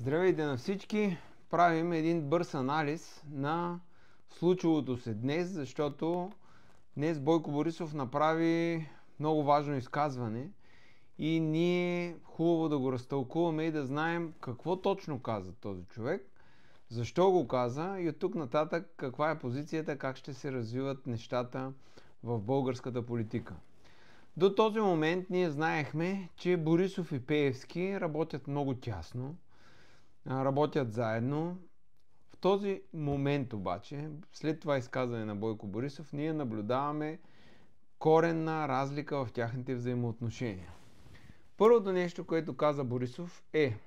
Здравейте на всички! Правим един бърз анализ на случилото се днес, защото днес Бойко Борисов направи много важно изказване и ние хубаво да го разтълкуваме и да знаем какво точно каза този човек, защо го каза и от тук нататък каква е позицията, как ще се развиват нещата в българската политика. До този момент ние знаехме, че Борисов и Пеевски работят много тясно, работят заедно. В този момент обаче, след това изказване на Бойко Борисов, ние наблюдаваме коренна разлика в тяхните взаимоотношения. Първото нещо, което каза Борисов е,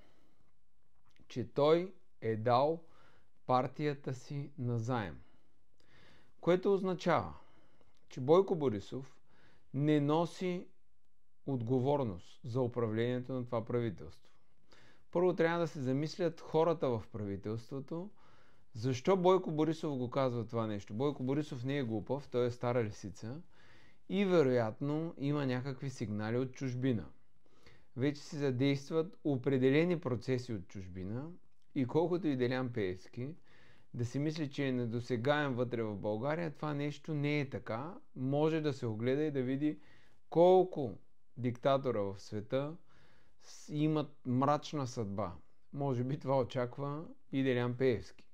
че той е дал партията си на заем. Което означава, че Бойко Борисов не носи отговорност за управлението на това правителство. Първо трябва да се замислят хората в правителството, защо Бойко Борисов го казва това нещо. Бойко Борисов не е глупав, той е стара лисица и вероятно има някакви сигнали от чужбина. Вече се задействат определени процеси от чужбина и колкото и Делян Пеевски да си мисли, че е недосегаем вътре в България, това нещо не е така. Може да се огледа и да види колко диктатора в света имат мрачна съдба. Може би това очаква и Делян Пеевски.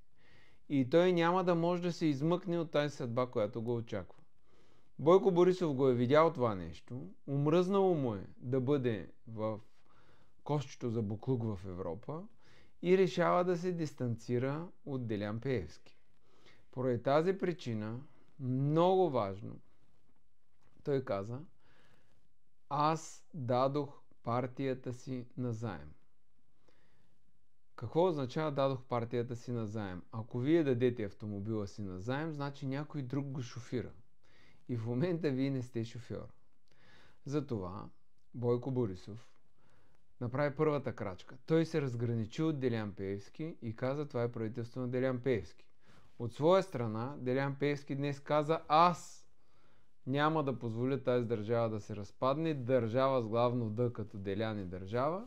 И той няма да може да се измъкне от тази съдба, която го очаква. Бойко Борисов го е видял това нещо, омръзнало му е да бъде в кошчето за буклук в Европа и решава да се дистанцира от Делян Пеевски. Поради тази причина, много важно, той каза: аз дадох партията си на заем. Какво означава дадох партията си на заем? Ако вие дадете автомобила си на заем, значи някой друг го шофира. И в момента вие не сте шофьор. Затова Бойко Борисов направи първата крачка. Той се разграничи от Делян Пеевски и каза: това е правителство на Делян Пеевски. От своя страна Делян Пеевски днес каза: аз няма да позволя тази държава да се разпадне, държава с главно Д като Делян и държава,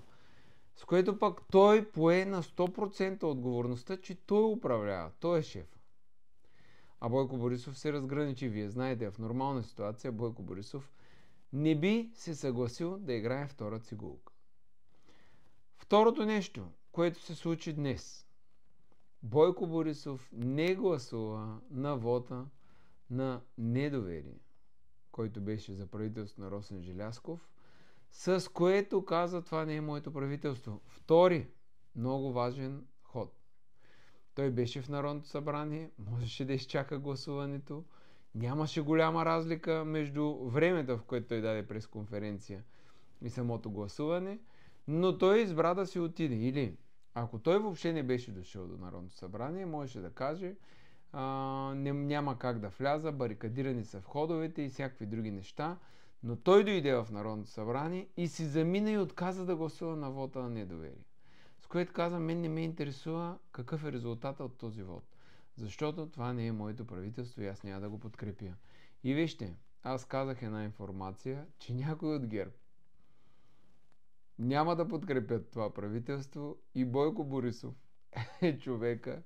с което пък той пое на 100% отговорността, че той управлява, той е шеф. А Бойко Борисов се разграничи. Вие знаете, в нормална ситуация Бойко Борисов не би се съгласил да играе втора цигулка. Второто нещо, което се случи днес. Бойко Борисов не гласува на вота на недоверие, който беше за правителството на Росен Желязков, с което каза: това не е моето правителство. Втори много важен ход. Той беше в Народното събрание, можеше да изчака гласуването, нямаше голяма разлика между времето, в което той даде пресконференция и самото гласуване, но той избра да си отиде. Или, ако той въобще не беше дошъл до Народното събрание, можеше да каже: няма как да вляза, барикадирани са входовете и всякакви други неща, но той дойде в Народното събрание и си замина и отказа да гласува на вота на недоверие. С което каза: мен не ме интересува какъв е резултата от този вод, защото това не е моето правителство и аз няма да го подкрепя. И вижте, аз казах една информация, че някой от ГЕРБ няма да подкрепят това правителство и Бойко Борисов е човека,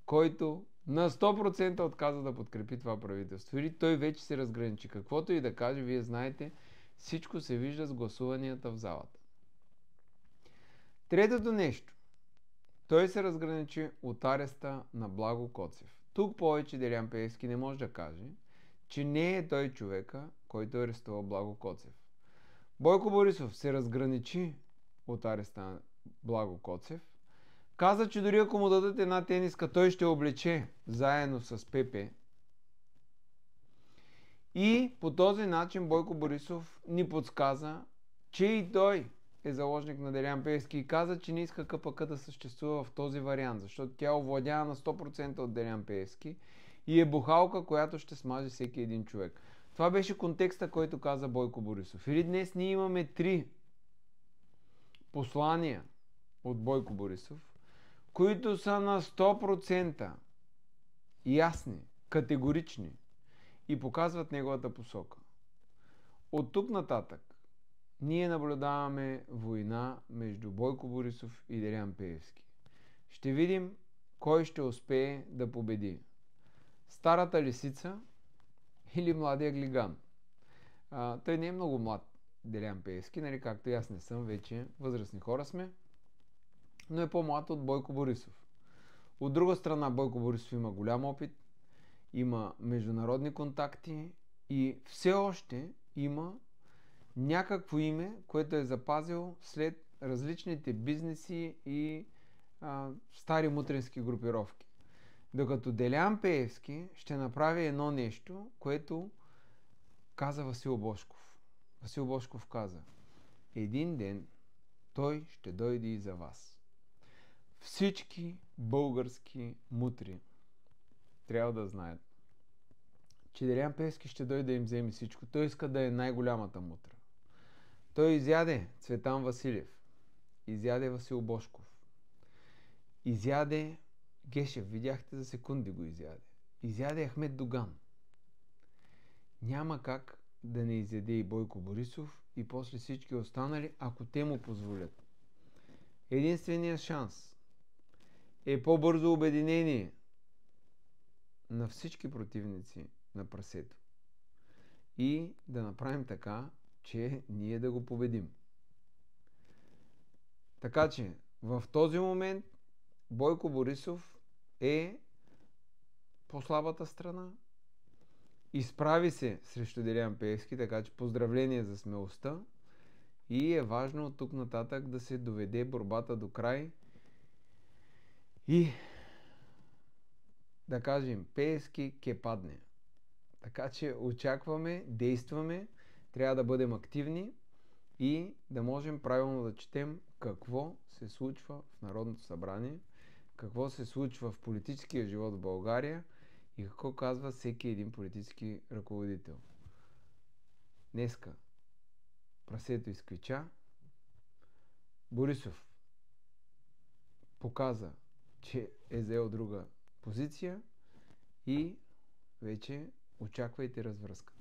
който на 100% отказа да подкрепи това правителство. Или той вече се разграничи. Каквото и да каже, вие знаете, всичко се вижда с гласуванията в залата. Третото нещо. Той се разграничи от ареста на Благо Коцев. Тук повече Делян Пеевски не може да каже, че не е той човека, който е арестувал Благо Коцев. Бойко Борисов се разграничи от ареста на Благо Коцев. Каза, че дори ако му дадат една тениска, той ще облече заедно с Пепе. И по този начин Бойко Борисов ни подсказа, че и той е заложник на Делян Пеевски и каза, че не иска КПК да съществува в този вариант, защото тя овладява на 100% от Делян Пеевски и е бухалка, която ще смаже всеки един човек. Това беше контекста, който каза Бойко Борисов. Или днес ние имаме 3 послания от Бойко Борисов, които са на 100% ясни, категорични и показват неговата посока. От тук нататък ние наблюдаваме война между Бойко Борисов и Делян Пеевски. Ще видим кой ще успее да победи. Старата лисица или младия глиган. Той не е много млад, Делян Пеевски, нали, както и аз не съм, вече възрастни хора сме, но е по-млад от Бойко Борисов. От друга страна, Бойко Борисов има голям опит, има международни контакти и все още има някакво име, което е запазил след различните бизнеси и стари мутренски групировки. Докато Делян Пеевски ще направи едно нещо, което каза Васил Божков. Васил Божков каза: един ден той ще дойде и за вас. Всички български мутри трябва да знаят, че Делян Пеевски ще дойде да им вземе всичко. Той иска да е най-голямата мутра. Той изяде Цветан Василев, изяде Васил Божков, изяде Гешев, видяхте за секунди го изяде. Изяде Ахмед Доган. Няма как да не изяде и Бойко Борисов и после всички останали, ако те му позволят. Единственият шанс е по-бързо обединение на всички противници на прасето и да направим така, че ние да го победим. Така че в този момент Бойко Борисов е по-слабата страна, изправи се срещу Делян Пеевски, така че поздравление за смелостта и е важно от тук нататък да се доведе борбата до край и да кажем, Пеевски ке падне. Така че очакваме, действаме, трябва да бъдем активни и да можем правилно да четем какво се случва в Народното събрание, какво се случва в политическия живот в България и какво казва всеки един политически ръководител. Днеска прасето изквича, Борисов показа, че е взел друга позиция и вече очаквайте развръзка.